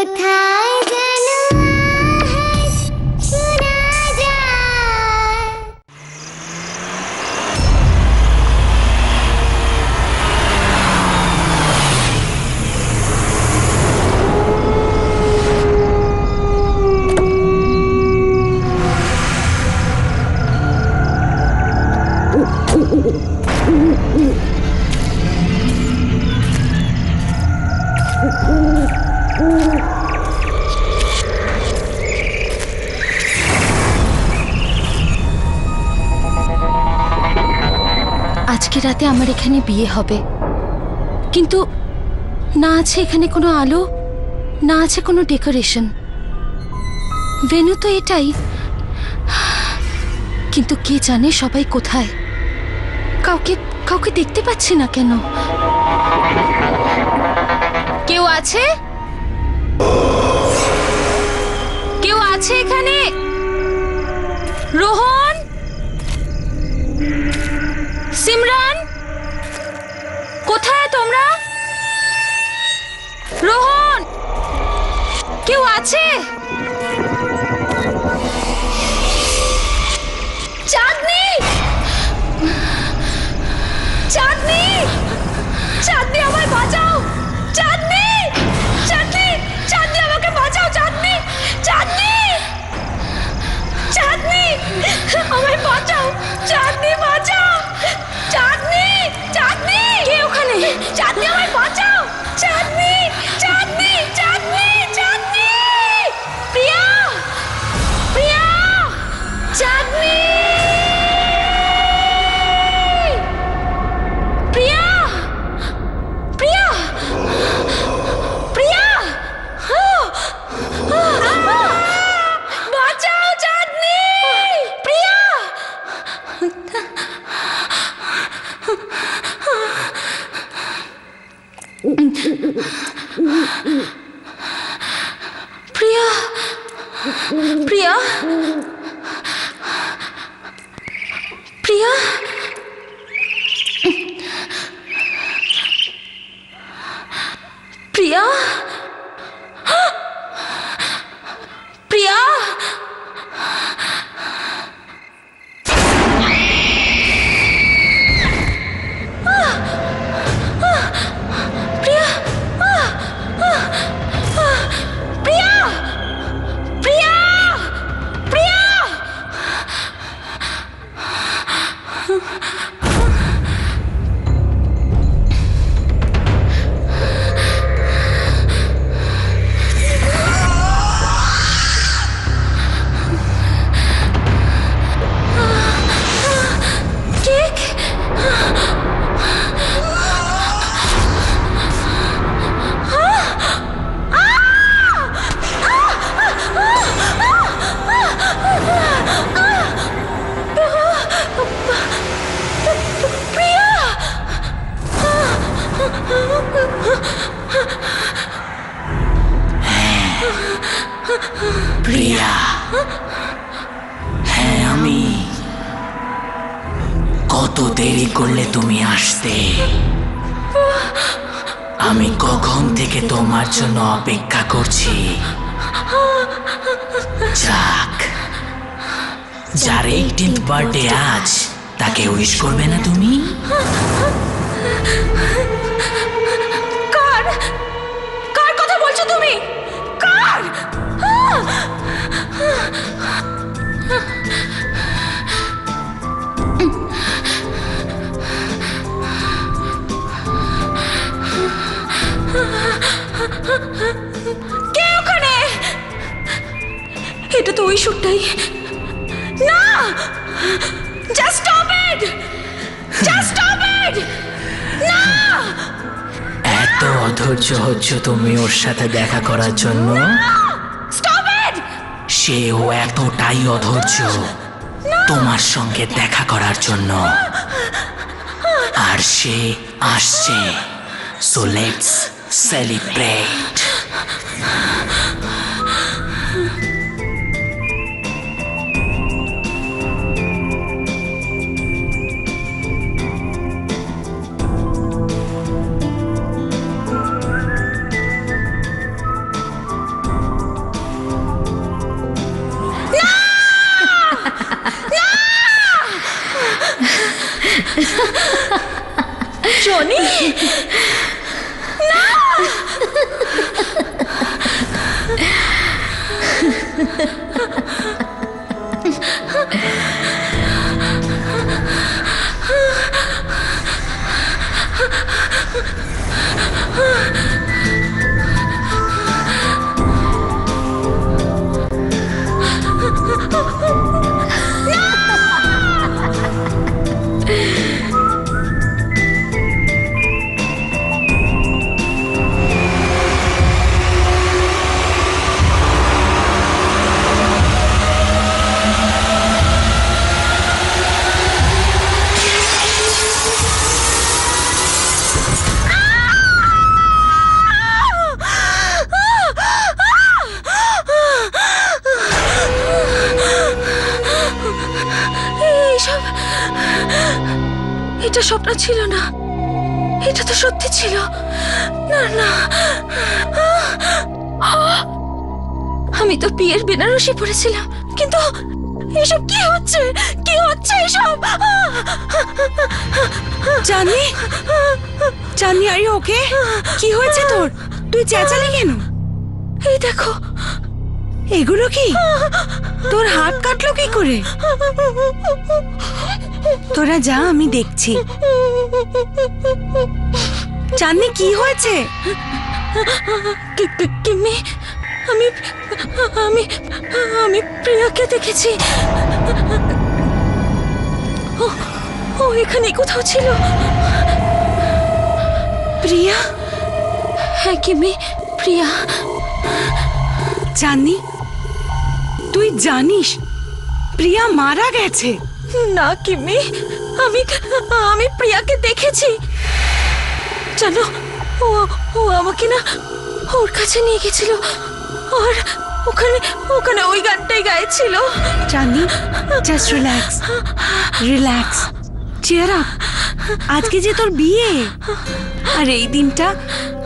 কোথায় যেন আওয়াজ শোনা যায়। আজকে রাতে আমার এখানে বিয়ে হবে, কিন্তু না আছে এখানে কোনো আলো, না আছে কোনো ডেকোরেশন। ভেন্যু তো এটাই, কিন্তু কে জানে সবাই কোথায়। কাউকে কাউকে দেখতে পাচ্ছি না কেন। কেউ আছে? কেউ আছে এখানে? রোহন, সিমরান, কোথায় তোমরা? রোহন, কেউ আছে? চাঁদনি, চাঁদনি, চাঁদনি আমায় বাঁচাও। চাঁদনি, চাঁদনি, চাঁদনি আমাকে বাঁচাও। চাঁদনি, চাঁদনি, চাঁদনি আমায় বাঁচাও। চাঁদনি বাঁচাও। চাঁদনি, চাঁদনি, কে ওখানে? চাঁদনি আমায় বাঁচাও। চাঁদনি, চাঁদনি, চাঁদনি, চাঁদনি, প্রিয়া, প্রিয়া, চাঁদনি, প্রিয়া, প্রিয়া, প্রিয়া, বাঁচাও। চাঁদনি, প্রিয়া, প্রিয়া, প্রিয়া, প্রিয়া, প্রিয়া, প্রিয়া, প্রিয়া, প্রিয়া, প্রিয়া, প্রিয়া, ঠিক। প্রিয়া, প্রিয়া, হ্যাঁ আমি। কত দেরি করলে তুমি আসতে? আমি কখন থেকে তোমার জন্য অপেক্ষা করছি। যাক, যার 18th বার্থডে আজ, তাকে উইশ করবে না তুমি? কার কার কথা বলছো তুমি? কার? কে ওখানে? এটা তো ওই সুরটাই। না, just stop it, just stop it. না, এত অধৈর্য হচ্ছ তুমি ওর সাথে দেখা করার জন্য? Stop it. সেও এতটাই অধৈর্য তোমার সঙ্গে দেখা করার জন্য, আর সে আসছে। So let's celebrate. এইসব এটা স্বপ্ন ছিল না, এটা তো সত্যি ছিল। না না, আমি তো বিয়ের বেনারসি পরেছিলাম, কিন্তু এসব কি হচ্ছে, কি হচ্ছে এসব? চাঁদনি, চাঁদনি আর ইউ ওকে? কি হয়েছে তোর? তুই চেঁচালি কেন? এই দেখো, এগুলো কি? তোর হাত কাটলো কি করে? তোরা যা, আমি দেখছি। চাঁদনি, কি হয়েছে? কিম্মি, আমি আমি আমি প্রিয়াকে দেখেছি। ও ও এখানে কোথাও ছিল। প্রিয়া? হ্যাঁ কিম্মি, প্রিয়া। চাঁদনি, তুই জানিস প্রিয়া মারা গেছে? না কিম্মি, আমি আমি প্রিয়াকে দেখেছি। জানো, ও ও আমাকে না ওর কাছে নিয়ে গেছিল, আর ওখানে ওখানে ওই গানটাই গাইছিল। Chandni, just relax, relax, cheer up. আজকে যে তোর বিয়ে, আর এই দিনটা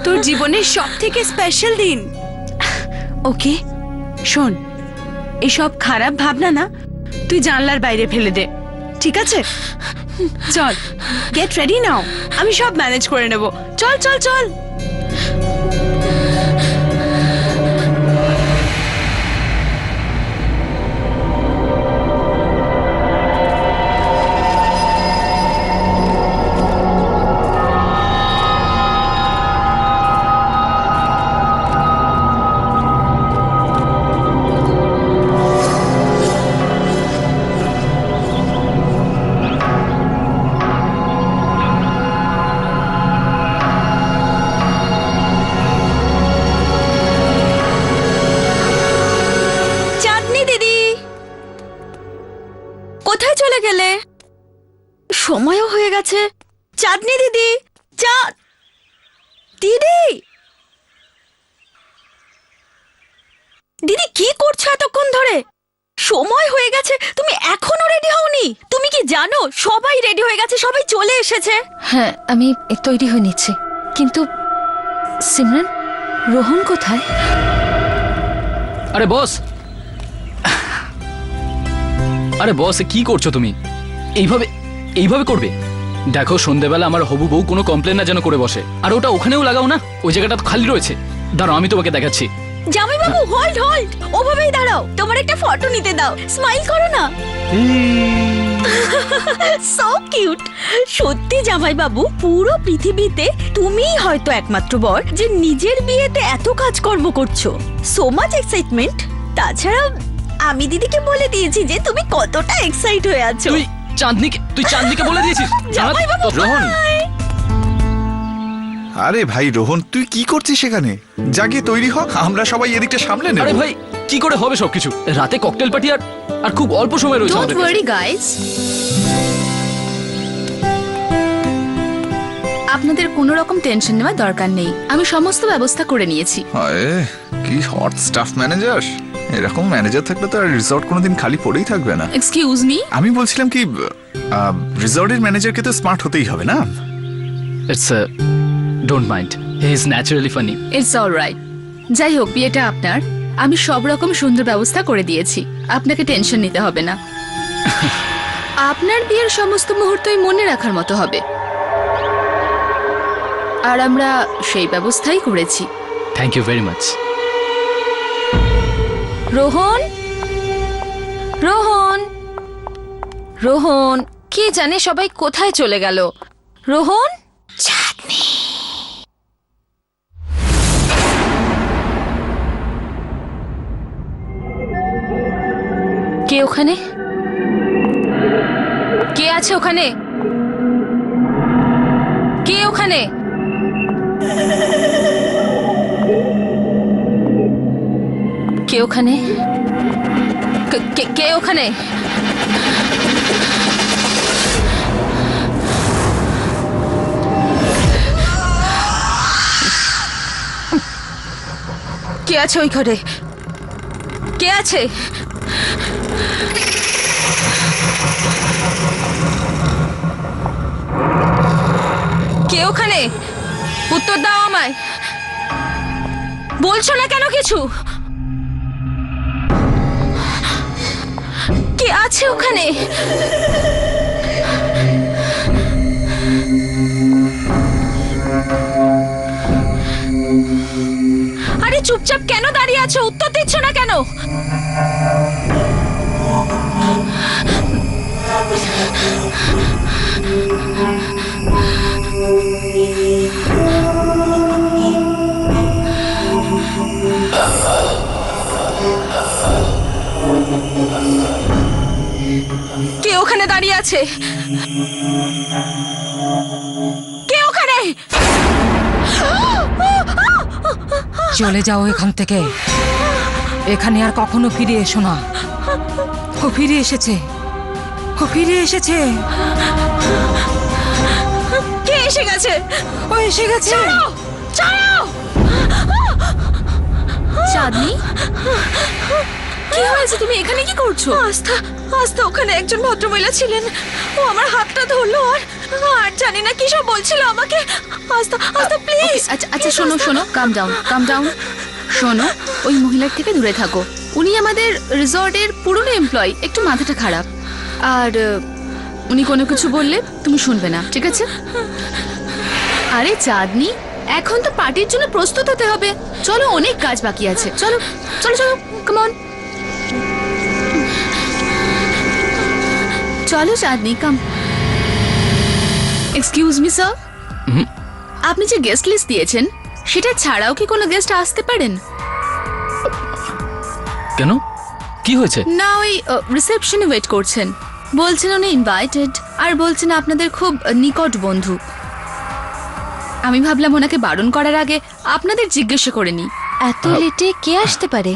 তোর জীবনের সব থেকে স্পেশাল দিন। ওকে শোন, এসব খারাপ ভাবনা না তুই জানলার বাইরে ফেলে দে, ঠিক আছে? চল, গেট রেডি নাও, আমি সব ম্যানেজ করে নেব। চল চল চল। কোথায় চলে গেলে? সময়ও হয়ে গেছে। চাঁদনি দিদি, দিদি, দিদি কি করছো এতক্ষণ ধরে? সময় হয়ে গেছে, তুমি এখনো রেডি হওনি? তুমি কি জানো সবাই রেডি হয়ে গেছে, সবাই চলে এসেছে। হ্যাঁ, আমি তৈরি হয়ে নিচ্ছি, কিন্তু সিমরান, রোহন কোথায়? আরে বস, আরে বস, কি করছো তুমি? এইভাবে এইভাবে করবে? দেখো, সন্ধেবেলা আমার হবু বউ কোনো কমপ্লেন না যেন করে বসে। আর ওটা ওখানেও লাগাও না, ওই জায়গাটা তো খালি রয়েছে। দাঁড়াও, আমি তোমাকে দেখাচ্ছি। জামাই বাবু, হোল্ড হোল্ড, ওভাবেই দাঁড়াও, তোমার একটা ফটো নিতে দাও, স্মাইল করো না। So cute. সত্যি জামাই বাবু, পুরো পৃথিবীতে তুমিই হয়তো একমাত্র বর যে নিজের বিয়েতে এত কাজকর্ম করছো। So much excitement. তাছাড়া আমি দিদিকে বলে দিয়েছি যে তুমি কতটা এক্সাইট হয়ে আছো। তুই চাঁদনিকে বলে দিয়েছিস? জামাই বাবু, রোহন, আরে ভাই রোহন, তুই কি করছিস সেখানে? জাগে তৈরি হ, আমরা সবাই এদিকটা সামলে নেব। আরে ভাই, কি করে হবে সবকিছু? রাতে ককটেল পার্টি, আর খুব অল্প সময় রয়েছে ডোন্ট আমাদের কাছে। ওয়ারি গাইস, আপনাদের কোনো রকম টেনশন নেওয়ার দরকার নেই, আমি সমস্ত ব্যবস্থা করে নিয়েছি। হায়, কি হট স্টাফ ম্যানেজার! এরকম ম্যানেজার থাকলে তো আর রিসর্ট কোনোদিন খালি পড়েই থাকবে না। এক্সকিউজ মি, আমি বলছিলাম কি, রিসর্টের ম্যানেজারকে তো স্মার্ট হতেই হবে না? It's don't mind, he is naturally funny. It's alright. যাই হোক, বিয়েটা আপনার, আমি সব রকম সুন্দর ব্যবস্থা করে দিয়েছি, আপনাকে টেনশন নিতে হবে না। আপনার বিয়ের সমস্ত মুহূর্তই মনে রাখার মতো হবে। আর আমরা সেই ব্যবস্থাই করেছি। Thank you very much. Rohan, Rohan, Rohan, কে জানে সবাই কোথায় চলে গেল? রোহন, চাঁদনি। কে ওখানে? কে আছে ওখানে? কে ওখানে? কে ওখানে? কে ওখানে? কে আছে ওই ঘরে? কে আছে? কে ওখানে? উত্তর দাও আমায়। বলছো না কেন কিছু? কে আছে ওখানে? আরে চুপচাপ কেন দাঁড়িয়ে আছো? উত্তর দিচ্ছ না কেন? কে ওখানে দাঁড়িয়ে আছে? কে ওখানে? চলে যাও এখান থেকে, এখানে আর কখনো ফিরে এসো না। ও ফিরে এসেছে, ও ফিরে এসেছে। কে এসে গেছে? ও এসে গেছে। ছাড়ো, ছাড়ো। চাঁদনি, কি হয়েছে? তুমি এখানে কি করছো? আস্থা, আস্থা, ওখানে একজন ভদ্রমহিলা ছিলেন। ও আমার হাতটা ধরলো আর আর জানি না কি সব বলছিল আমাকে। আস্থা, আস্থা, প্লিজ। আচ্ছা আচ্ছা, শোনো শোনো, কাম ডাউন, কাম ডাউন। শোনো, ওই মহিলার থেকে দূরে থাকো। উনি আমাদের রিসর্টের পুরনো এমপ্লয়ি, একটু মাথাটা খারাপ। আর উনি কোনো কিছু বললে তুমি শুনবে না, ঠিক আছে? আরে চাঁদনি, এখন তো পার্টির জন্য প্রস্তুত হতে হবে। চলো, অনেক কাজ বাকি আছে। চলো চলো চলো, কাম অন। চলো চাঁদনি, কাম। এক্সকিউজ মি স্যার, আপনি যে গেস্ট লিস্ট দিয়েছেন সেটা ছাড়াও কি কোনো গেস্ট আসতে পারেন? কেন, কি হয়েছে? না, ওই রিসেপশনে ওয়েট করছেন। বলছেন উনি ইনভাইটেড, আর বলছেন আপনাদের খুব নিকট বন্ধু। আমি ভাবলাম ওনাকে বারণ করার আগে আপনাদের জিজ্ঞাসা করে নি। এত লেটে কে আসতে পারে?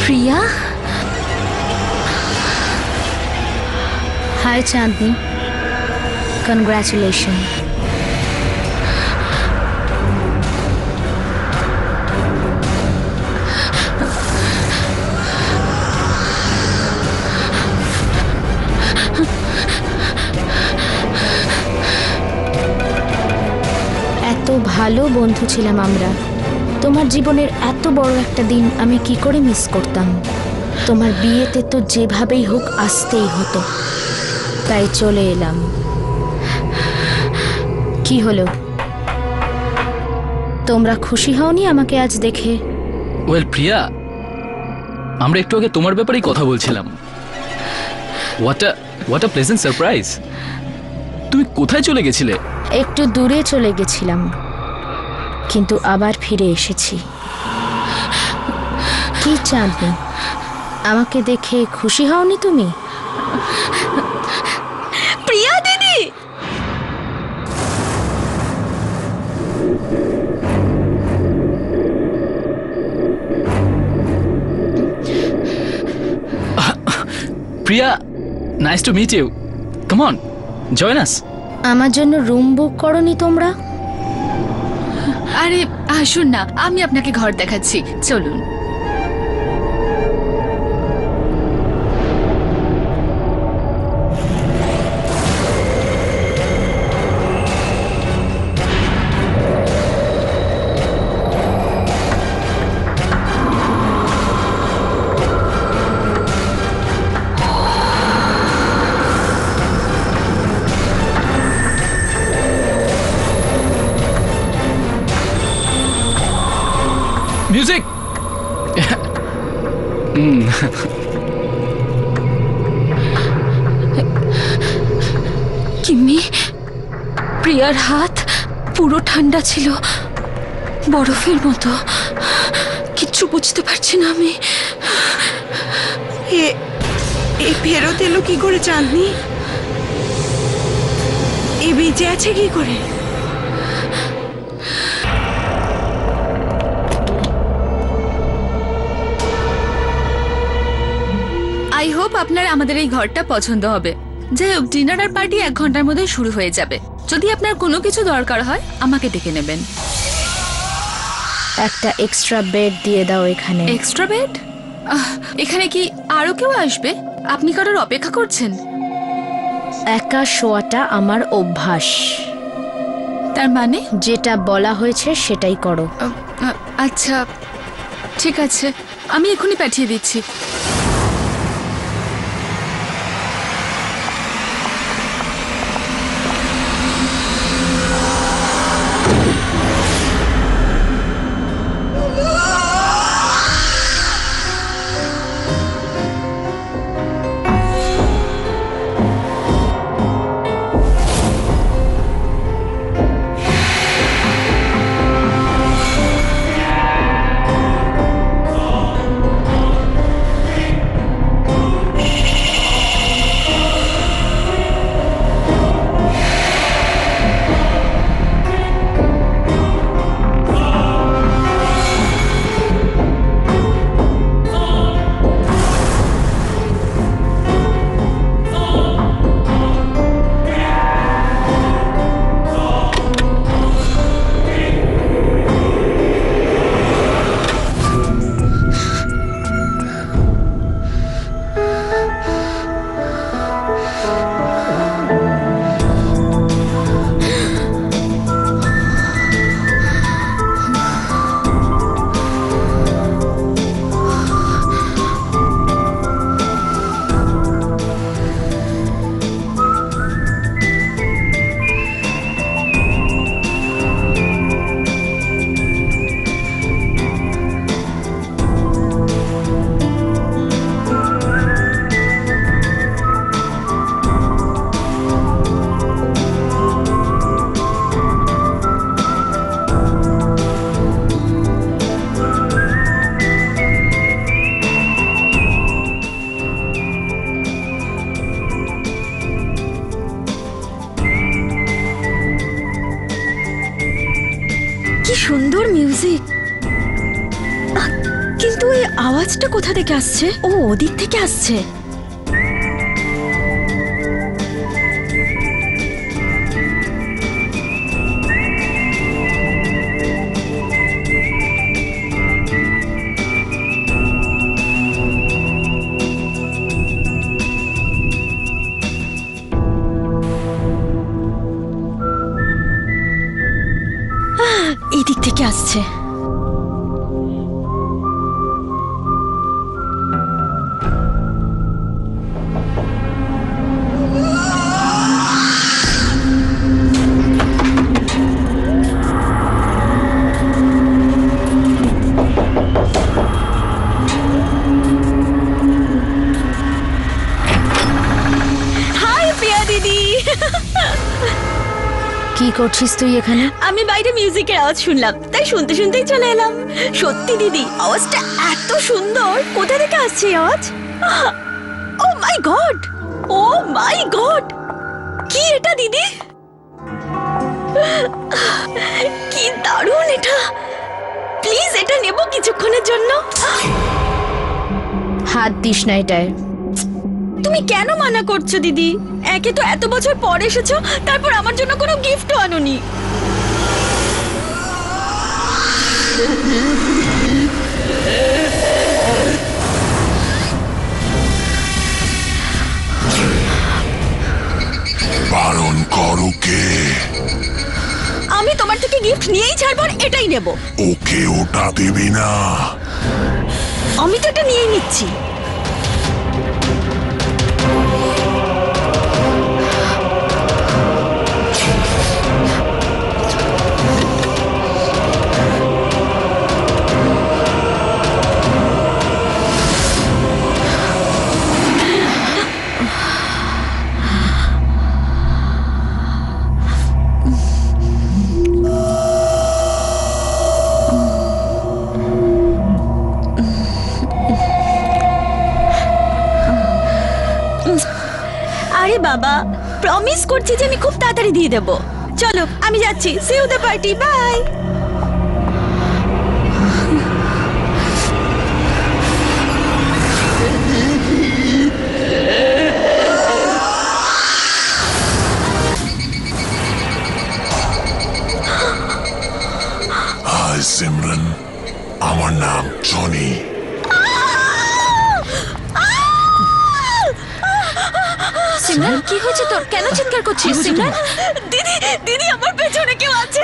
প্রিয়া, হাই চাঁদনি, কনগ্রাচুলেশন। এত ভালো বন্ধু ছিলাম আমরা। তোমার জীবনের এত বড় একটা দিন আমি কি করে মিস করতাম। তোমার বিয়েতে তো যেভাবেই হোক আসতেই হতো, তাই চলে এলাম। কি হলো, তোমরা খুশি হওনি আমাকে আজ দেখে? ওয়েল প্রিয়া, আমরা একটু আগে তোমার ব্যাপারেই কথা বলছিলাম। What a pleasant surprise. তুমি কোথায় চলে গেছিলে? একটু দূরে চলে গেছিলাম। কিন্তু আবার ফিরে এসেছি। কি চাঁদনি, আমাকে দেখে খুশি হওনি তুমি? প্রিয়া দিদি, Priya, nice to meet you. Come on, join us. আমার জন্য রুম বুক করনি তোমরা? আরে আসুন না, আমি আপনাকে ঘর দেখাচ্ছি, চলুন। মিউজিক। কিম্মি, প্রিয়ার হাত পুরো ঠান্ডা ছিল, বরফের মতো। কিচ্ছু বুঝতে পারছি না আমি। এ ফেরত এলো কি করে চাঁদনি? এ বেঁচে আছে কি করে? আই হোপ আপনার আমাদের এই ঘরটা পছন্দ হবে। যাই হোক, ডিনার আর পার্টি 1 ঘন্টার মধ্যে শুরু হয়ে যাবে। যদি আপনার কোনো কিছু দরকার হয় আমাকে ডেকে নেবেন। একটা এক্সট্রা বেড দিয়ে দাও এখানে। Extra bed? এখানে কি আরো কেউ আসবে? আপনি কারোর অপেক্ষা করছেন? একা শোয়াটা আমার অভ্যাস। তার মানে? যেটা বলা হয়েছে সেটাই করো। আচ্ছা ঠিক আছে, আমি এখনই পাঠিয়ে দিচ্ছি। সুন্দর মিউজিক, কিন্তু এই আওয়াজটা কোথা থেকে আসছে? ও ওদিক থেকে আসছে। এদিক থেকে আসছে। কি করছিস তুই এখানে? আমি বাইরে মিউজিকের আওয়াজ শুনলাম, তাই শুনতে শুনতেই চলে এলাম। সত্যি দিদি, আওয়াজটা এত সুন্দর। কোথা থেকে আসছে এই আওয়াজ? ও মাই গড, ও মাই গড, কি এটা দিদি? কি দারুণ এটা! প্লিজ এটা নেব কিছুক্ষণের জন্য। হাত দিস না এটায়। তুমি কেন মানা করছো দিদি? একে তো এত বছর পর এসেছো, তারপর আমার জন্য কোনো গিফটও আনোনি। বারণ করো কে? আমি তোমার থেকে গিফট নিয়েই ছাড়বো, আর এটাই নেব। ওকে ওটা দেবে না। আমি তো এটা নিয়েই নিচ্ছি। আরে বাবা, প্রমিস করছি যে আমি খুব তাড়াতাড়ি দিয়ে দেব। চলো আমি যাচ্ছি। See you the party, bye. Hi Simran, আমার নাম জনি। সিমরান, কি হয়েছে তোর? কেন চিৎকার করছিস সিমরান? দিদি, দিদি আমার পেছনে কেউ আছে।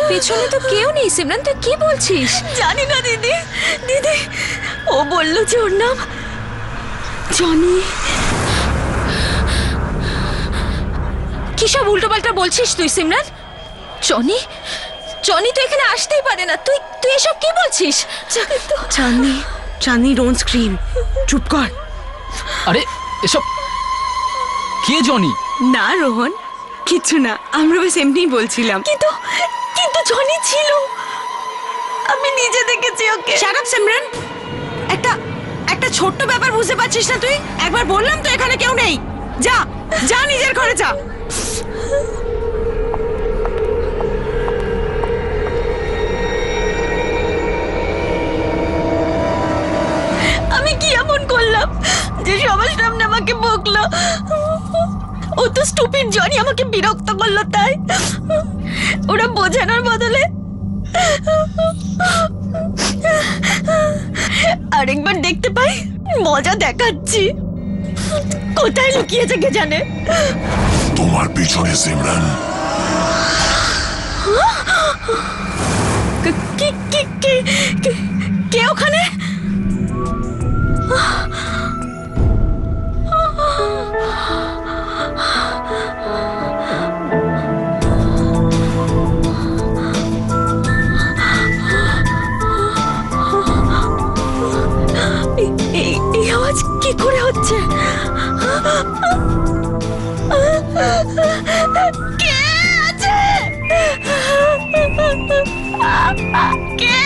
পেছনে তো কেউ নেই সিমরান, তুই কি বলছিস? জানি না দিদি। দিদি, ও বলল যে ওর নাম জনি। কি সব উল্টোপাল্টা বলছিস তুই সিমরান? জনি, জনি তো এখানে আসতেই পারে না। তুই তুই এসব কি বলছিস? চাঁদনি, চাঁদনি ডোন্ট স্ক্রিম, চুপ কর। আরে এসব কে জনি? না রোহন, কিচ্ছু না, আমরা বেশ এমনিই বলছিলাম। কিন্তু কিন্তু জনি ছিল, আমি নিজে দেখেছি ওকে। শাট আপ সিমরন, একটা একটা ছোট্ট ব্যাপার বুঝতে পারছিস না তুই? একবার বললাম তো এখানে কেউ নেই। যা যা, নিজের ঘরে যা। আমি কি এমন করলাম যে সবার সামনে আমাকে বকলো? ও তো স্টুপিড জনি আমাকে বিরক্ত করলো, তাই ওরা বোঝানোর বদলে আরেকবার দেখতে পাই মজা দেখাচ্ছি। কোথায় লুকিয়েছে কে জানে? তোমার পিছনে সিমরন। কে কে কে কে ওখানে? এই আওয়াজ কি করে হচ্ছে? কে আছে? কে?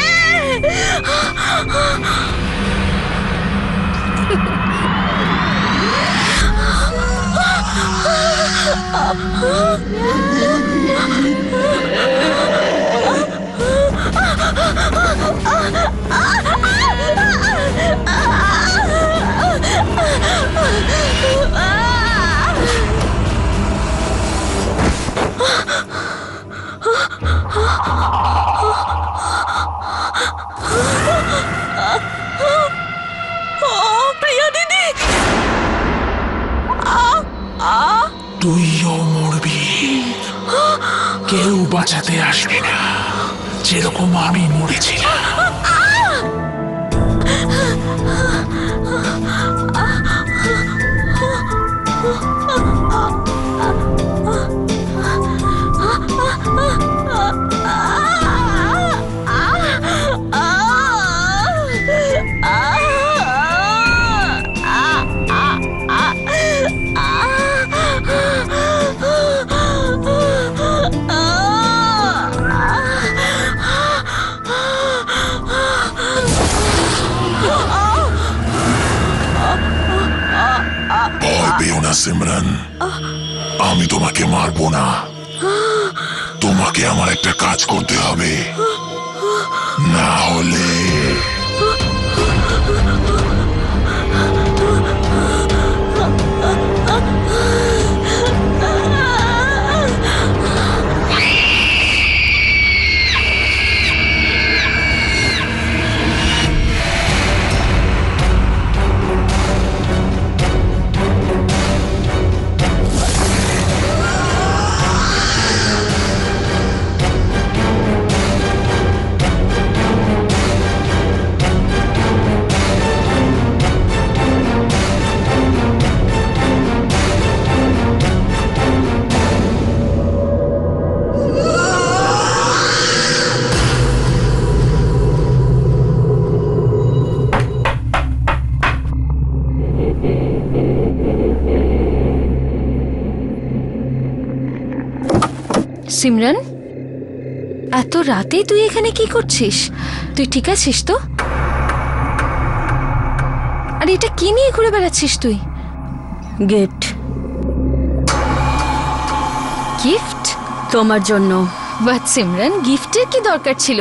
প্রিয়া দিদি, তুইও মরবি, কেউ বাঁচাতে আসবে না, যেরকম আমি মরেছিলাম। আ সিমরান, আমি তোমাকে মারবো না। তোমাকে আমার একটা কাজ করতে হবে, না হলে সিমরান, এত রাতেই তুই এখানে কি করছিস? তুই ঠিক আছিস তো? আর এটা কি নিয়ে ঘুরে বেড়াচ্ছিস তুই? গিফট গিফট তোমার জন্য। বাট সিমরান, গিফটের কি দরকার ছিল?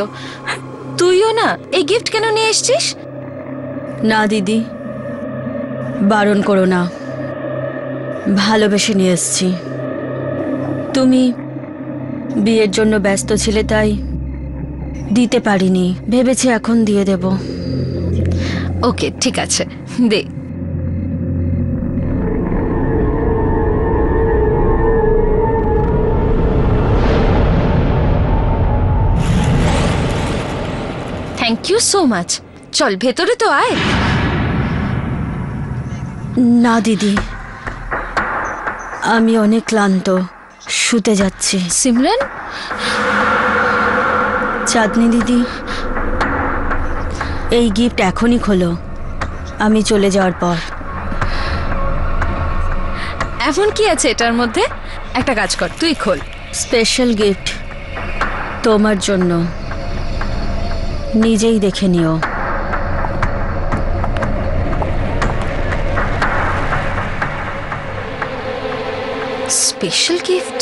তুইও না এই গিফট কেন নিয়ে এসেছিস? না দিদি, বারণ করো না, ভালোবেসে নিয়ে এসছি। তুমি বিয়ের জন্য ব্যস্ত ছিলে তাই দিতে পারিনি, ভেবেছি এখন দিয়ে দেব। ওকে, ঠিক আছে, দে। Thank you so much. চল ভেতরে তো আয়। না দিদি, আমি অনেক ক্লান্ত, শুতে যাচ্ছি। সিমরান, চাঁদনি দিদি, এই গিফট এখনই খোলো, আমি চলে যাওয়ার পর। এমন কি আছে এটার মধ্যে? একটা কাজ কর, তুই খোল। স্পেশাল গিফট তোমার জন্য, নিজেই দেখে নিও। Special gift?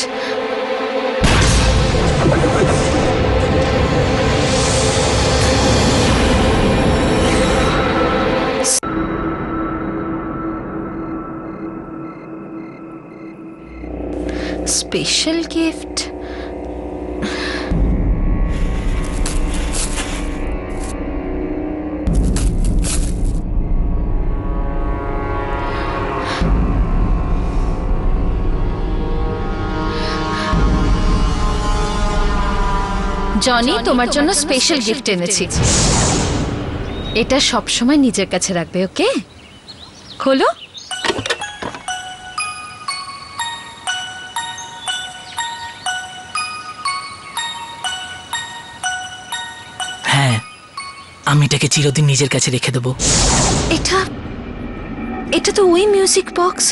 Special gift? Johnny, তোমার জন্য স্পেশাল গিফট এনেছি। এটা সব সময় নিজের কাছে রাখবে, ওকে? খোলো। হ্যাঁ, আমি এটাকে চিরদিন নিজের কাছে রেখে দেবো। এটা এটা তো ওই মিউজিক বক্স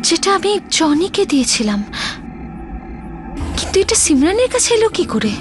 যেটা আমি জনিকে দিয়েছিলাম, কিন্তু এটা সিমরানের কাছে এলো কি করে?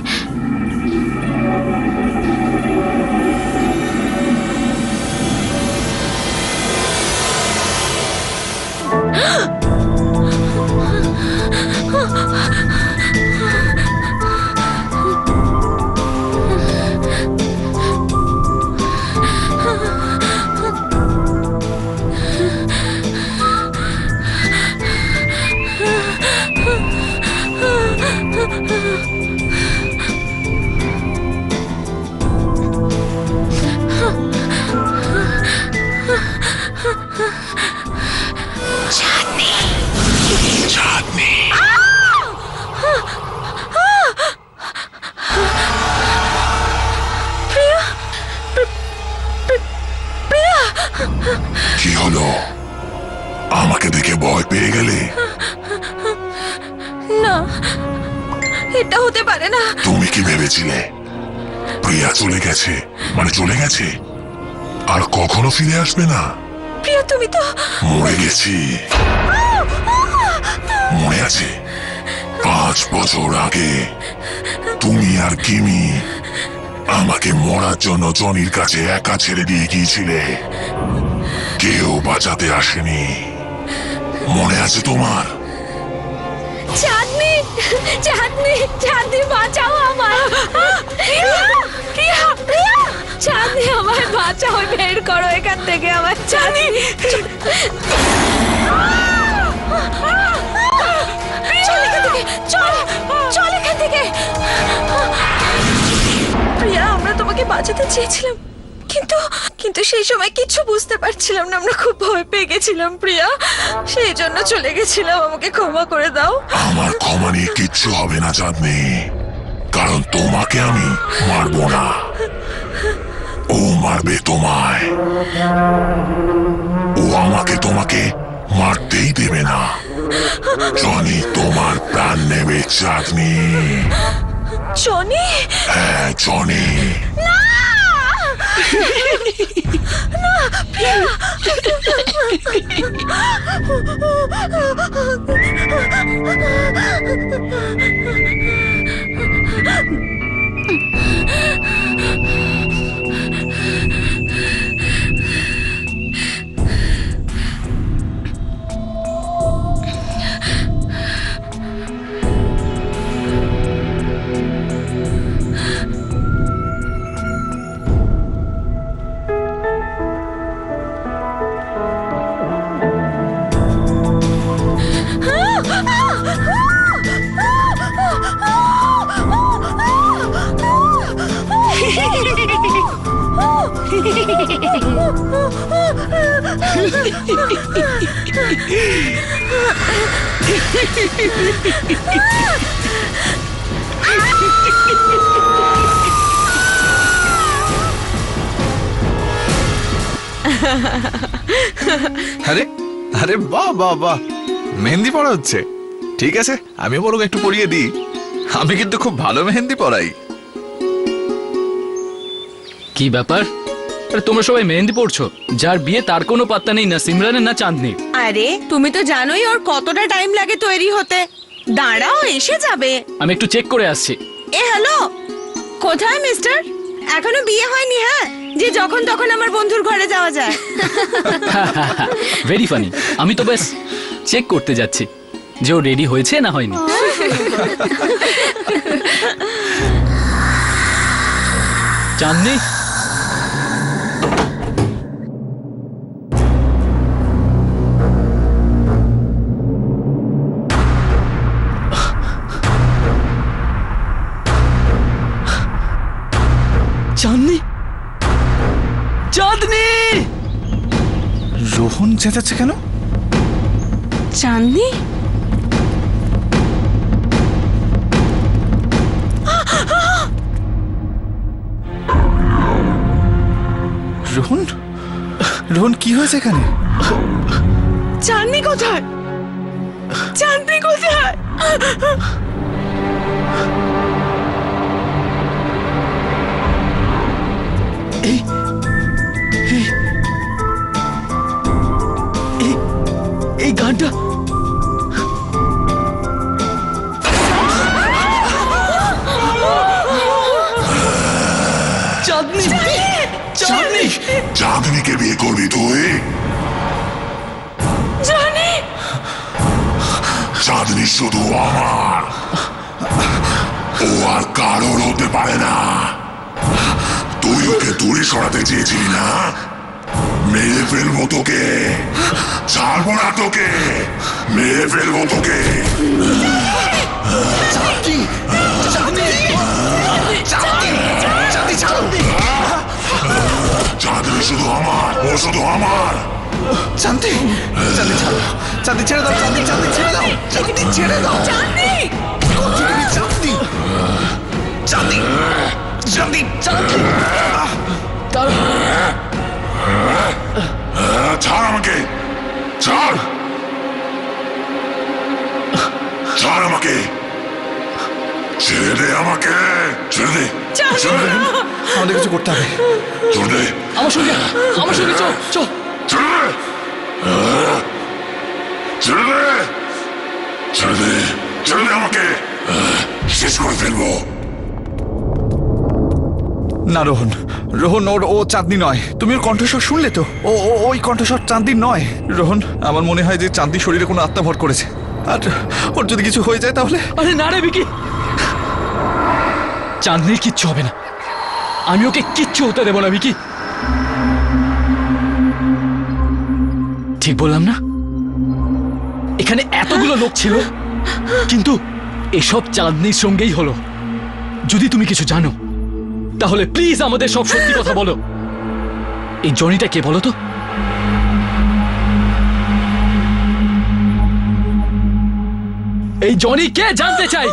চাঁদনি, কি হলো? আমাকে দেখে ভয় পেয়ে গেলে? না, এটা হতে পারে না। তুমি কি ভেবেছিলে প্রিয়া চলে গেছে মানে চলে গেছে, আর কখনো ফিরে আসবে না? প্রিয়া, তুমি তো মরে গেছি। মনে আছে 5 বছর আগে তুমি আর কিমি আমাকে মরার জন্য জনির কাছে একা ছেড়ে দিয়ে গিয়েছিলে, কেউ বাঁচাতে আসেনি। মনে আছে তোমার? চাঁদনি, চাঁদনি, চাঁদনি বাঁচাও আমায়। চাঁদনি আমায় বাঁচাও, বের করো এখান থেকে আমার চাঁদনি। চল এখান থেকে, চল, চল এখান থেকে। প্রিয়া, আমরা তোমাকে বাঁচাতে চেয়েছিলাম, কিন্তু কিন্তু সেই সময় কিছু বুঝতে পারছিলাম না, আমরা খুব ভয় পেয়ে গেছিলাম প্রিয়া, সেই জন্য চলে গেছিলাম। আমাকে ক্ষমা করে দাও। আমার ক্ষমা নিয়ে কিচ্ছু হবে না চাঁদনি, কারণ তোমাকে আমি মারবো না, ও মারবে তোমায়। ও আমাকে তোমাকে মারতেই দেবে না। জনি তোমার প্রাণ নেবে চাঁদনি। জনি, হ্যাঁ জনি। আরে আরে বাহ বাহ বাহ, মেহেন্দি পড়া হচ্ছে। ঠিক আছে, আমি বরং একটু পরিয়ে দিই। আমি কিন্তু খুব ভালো মেহেন্দি পড়াই। কি ব্যাপার? আরে তোমরা সবাই মেহেন্দি পড়ছো, যার বিয়ে তার কোনো পাত্তা নেই, না সিমরানের না চাঁদনির। আরে তুমি তো জানোই ওর কতটা টাইম লাগে তৈরি হতে। দাঁড়াও, এসে যাবে। আমি একটু চেক করে আসছি। এ হ্যালো, কোথায় মিস্টার? এখনো বিয়ে হয়নি? হ্যাঁ, যে যখন তখন আমার বন্ধুর ঘরে যাওয়া যায়। Very funny. আমি তো ব্যাস চেক করতে যাচ্ছি যে ও রেডি হয়েছে না হয়নি। চাঁদনি, চাঁদনি, চাঁদনি। রোহন চেঁচাচ্ছে কেন? চাঁদনি, রোহন, রোহন কি হয়েছে এখানে? চাঁদনি কোথায়? চাঁদনি কোথায়? এই গানটা চাঁদনি, চাঁদনি। চাঁদনিকে বিয়ে করবি তুই? জনি, চাঁদনি শুধু আমার, ও আর কারোর হতে পারে না। তুই ওকে দূরে সরাতে চেয়েছিলি না? মেরে ফেলবো তোকে, ছাড়বো না তোকে, মেরে ফেলবো তোকে। চাঁদনি শুধু আমার, ও শুধু আমার। চাঁদনি, চাঁদনি ছাড়ো, চাঁদনি ছেড়ে দাও, চাঁদনি, চাঁদনি ছেড়ে দাও, চাঁদনি ছেড়ে দাও, চাঁদনি, চাঁদনি, চাঁদনি, চাঁদনি, চাঁদনি। ছাড় আমাকে, ছাড়, ছাড় আমাকে, ছেড়ে দে আমাকে, ছেড়ে দে, ছেড়ে দে, আমাদের কিছু করতে হবে। ছেড়ে দে, আমার সঙ্গে, আমার সঙ্গে চল, চল। ছেড়ে দে, ছেড়ে দে, ছেড়ে দে, ছেড়ে দে আমাকে, শেষ করে ফেলবো। না রোহন, রোহন ও চাঁদনি নয়। তুমি ওর কণ্ঠস্বর শুনলে তো? ওই কণ্ঠস্বর চাঁদনির নয়। রোহন, আমার মনে হয় যে চাঁদনি শরীরে কোনো আত্মা ভর করেছে, আর ওর যদি কিছু হয়ে যায় তাহলে। আরে না রে বিকি, চাঁদনির কিচ্ছু হবে না। আমি ওকে কিচ্ছু হতে দেবো না বিকি। ঠিক বললাম না? এখানে এতগুলো লোক ছিল, কিন্তু এসব চাঁদনির সঙ্গেই হলো। যদি তুমি কিছু জানো তাহলে প্লিজ আমাদের সব সত্যি কথা বলো। এই জনিটা কে বলো তো? এই জনি কে জানতে চাই।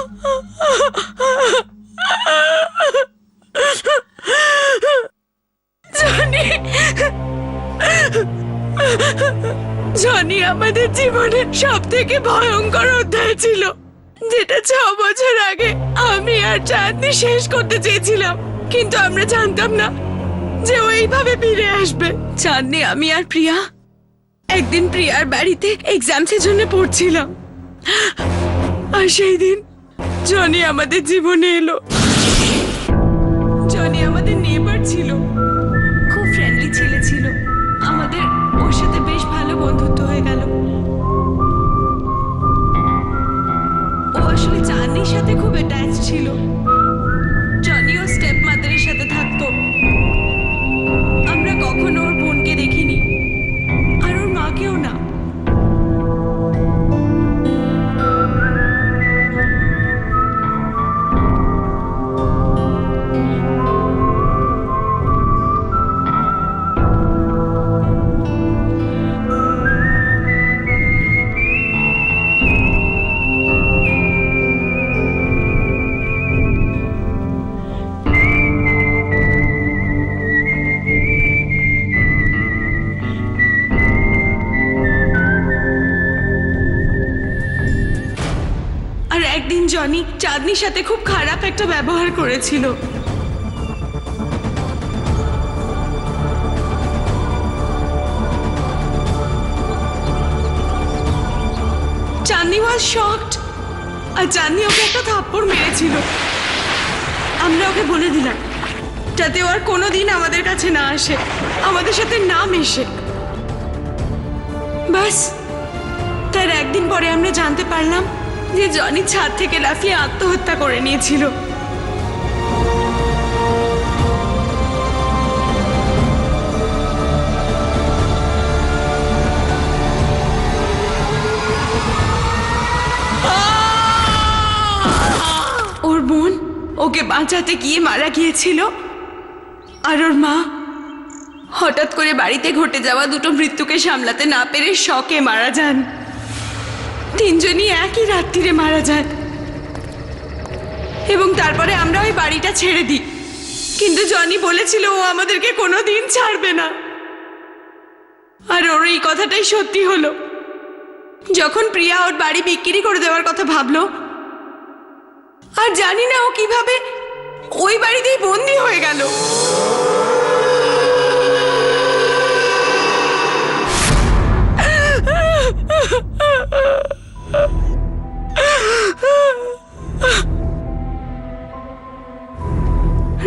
জনি আমাদের জীবনের সব থেকে ভয়ঙ্কর অধ্যায় ছিল, যেটা 6 বছর আগে আমি আর চাঁদনি শেষ করতে চেয়েছিলাম, কিন্তু আমরা জানতাম না যে ও এইভাবে ফিরে আসবে। চাঁদনি, আমি আর প্রিয়া একদিন প্রিয়ার বাড়িতে এক্সামসের জন্য পড়ছিলাম, আর সেই দিন জনি আমাদের জীবনে এলো। জনি আমাদের নেবার ছিল, খুব ফ্রেন্ডলি ছেলে ছিল। আমাদের ওর সাথে বেশ ভালো বন্ধুত্ব হয়ে গেল। ও আসলে চাঁদনির সাথে খুব অ্যাটাচ ছিল। জনিও স্টেপ মাদারের সাথে থাকতো। আমরা কখনো ওর বোনকে দেখিনি, আর ওর মাকেও না। আর একদিন জনি চাঁদনির সাথে খুব খারাপ একটা ব্যবহার করেছিল। চাঁদনি ওয়াজ শকড, আর চাঁদনি ওকে একটা থাপ্পড় মেরেছিল। আমরা ওকে বলে দিলাম যাতে ও আর কোনোদিন আমাদের কাছে না আসে, আমাদের সাথে না মেশে। বাস, তার একদিন পরে আমরা জানতে পারলাম যে জনি ছাদ থেকে লাফিয়ে আত্মহত্যা করে নিয়েছিল। ওর বোন ওকে বাঁচাতে গিয়ে মারা গিয়েছিল, আর ওর মা হঠাৎ করে বাড়িতে ঘটে যাওয়া দুটো মৃত্যুকে সামলাতে না পেরে শকে মারা যান। তিনজনই একই রাত্রিরে মারা যান, এবং তারপরে আমরা ওই বাড়িটা ছেড়ে দিই। কিন্তু জনি বলেছিল ও আমাদেরকে কোনোদিন ছাড়বে না, আর ওর এই কথাটাই সত্যি হলো। যখন প্রিয়া ওর বাড়ি বিক্রি করে দেওয়ার কথা ভাবলো, আর জানি না ও কিভাবে ওই বাড়িতেই বন্দি হয়ে গেল।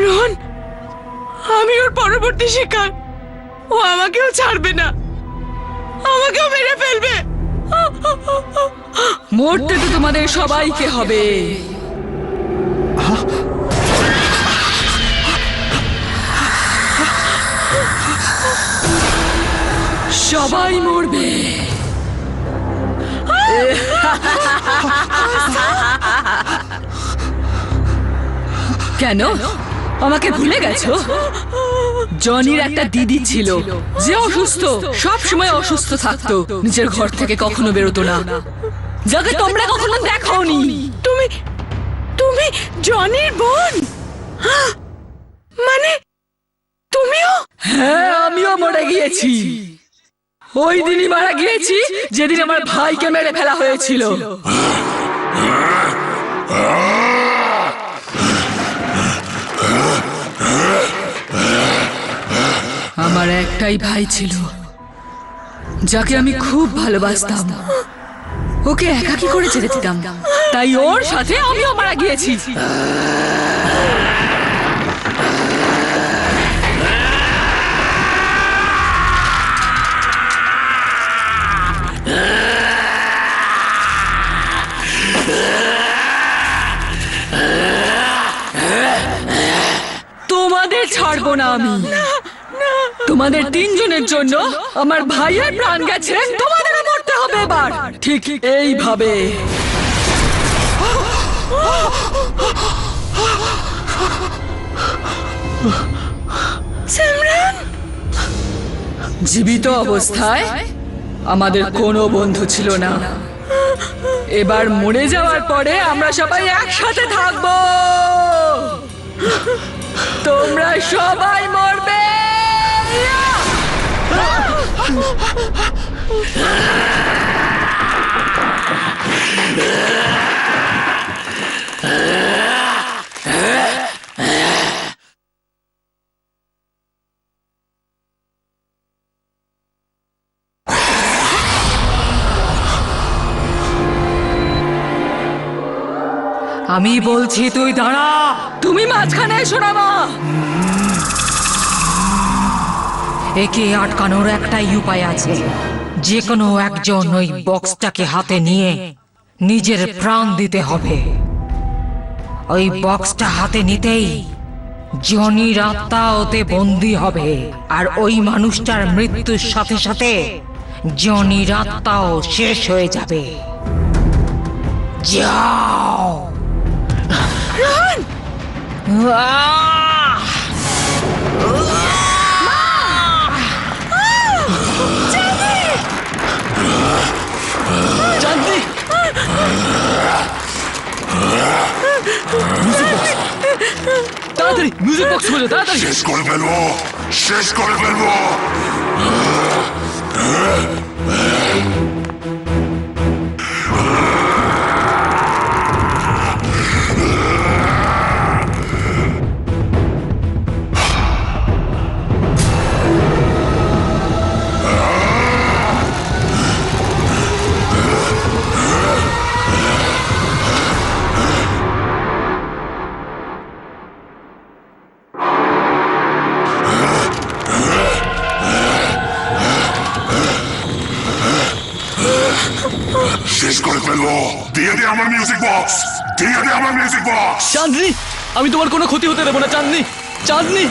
রোহন, আমি ওর পরবর্তী শিকার। ও আমাকেও ছাড়বে না, আমাকেও মেরে ফেলবে। মরতে তো তোমাদের সবাইকে হবে। সবাই মরবে। কেন আমাকে ভুলে গেছো? জনির একটা দিদি ছিল যে অসুস্থ, সব সময় অসুস্থ থাকতো, নিজের ঘর থেকে কখনো বেরোতো না, যাকে তোমরা কখনো দেখোনি। তুমি তুমি জনির বোন? মানে তুমিও? হ্যাঁ, আমিও মরে গিয়েছি। ওই দিনই মারা গিয়েছি যেদিন আমার ভাইকে মেরে ফেলা হয়েছিল। আমার একটাই ভাই ছিল, যাকে আমি খুব ভালোবাসতাম। ওকে একাকী করে ছেড়ে দিতাম, তাই ওর সাথে আমিও মারা গিয়েছি। ছাড়বো না আমি। তোমাদের তিনজনের জন্য আমার ভাইয়ের প্রাণ গেছে, তোমাদেরও মরতে হবে এবার ঠিক এইভাবে। জীবিত অবস্থায় আমাদের কোনো বন্ধু ছিল না, এবার মরে যাওয়ার পরে আমরা সবাই একসাথে থাকবো। তোমরা সবাই মরবে। আমি বলছি তুই দাঁড়া। তুমি মাঝখানে এসো না মা। একে আটকানোর একটাই উপায় আছে, যে কোনো একজন ওই বক্সটাকে হাতে নিয়ে নিজের প্রাণ দিতে হবে। ওই বক্সটা হাতে নিতেই জনির আত্মা ওতে বন্দী হবে, আর ওই মানুষটার মৃত্যুর সাথে সাথে জনির আত্মাও শেষ হয়ে যাবে। যাও। চাঁদনি! Music box! তাড়াতাড়ি মিউজিক বক্স খোঁজো, তাড়াতাড়ি! শেষ করে ফেলবো, শেষ করে ফেলবো। শেষ করে ফেলবো। দিয়ে দে আমার মিউজিক বক্স, দিয়ে দে আমার মিউজিক বক্স। চাঁদনি, আমি তোমার কোনো ক্ষতি হতে দেবো না চাঁদনি। চাঁদনি,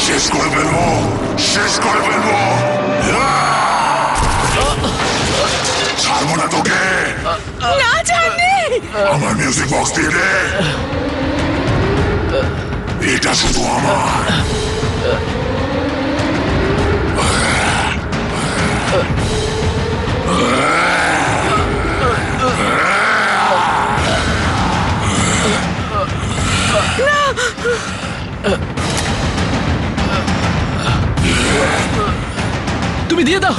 শেষ করে ফেলবো, শেষ করে ফেলবো। ছাড়বো না তোকে। না জানি। আমার মিউজিক বক্স দিয়ে দে, এটা শুধু আমার। তুমি দিয়ে দাও,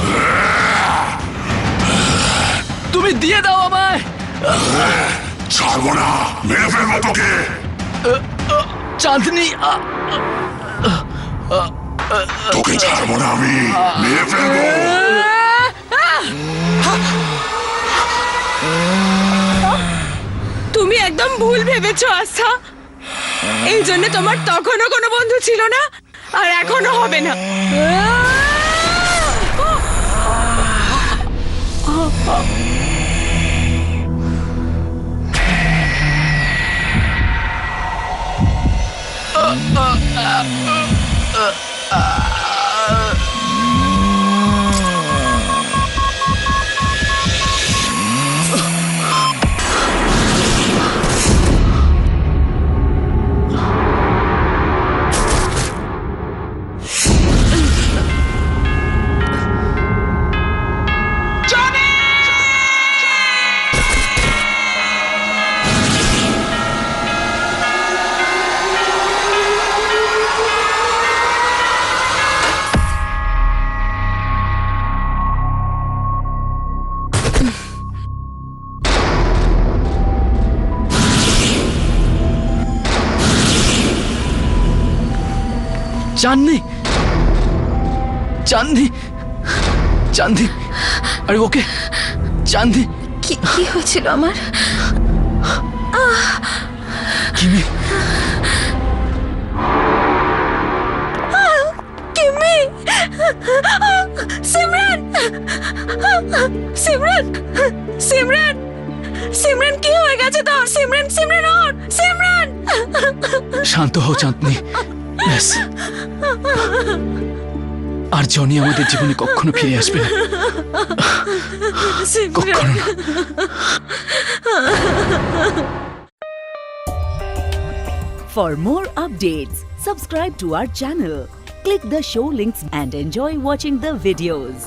তুমি দিয়ে দাও আমায়। ছাড়বো না, মেরে ফেলবো তোকে। চাঁদনি, তোকে ছাড়বো না আমি, মেরে ফেলবো। তুমি একদম ভুল ভেবেছো আস্থা। এই জন্য তোমার তখনও কোনো বন্ধু ছিল না, আর এখনো হবে না। চাঁদনি, চাঁদনি, চাঁদনি, আরে ওকে চাঁদনি। কি কি হয়েছিল আমার? কিমি, কিমি, সিমরান, সিমরান, সিমরান, সিমরান কি হয়ে গেছে তোর? সিমরান, সিমরান ওঠ, সিমরান। শান্ত হও চাঁদনি, ব্যাস। আর জনি আমাদের জীবনে কখনো ফিরে আসবে না, কখনো না। For more updates, subscribe to our channel, click the show links and enjoy watching the videos.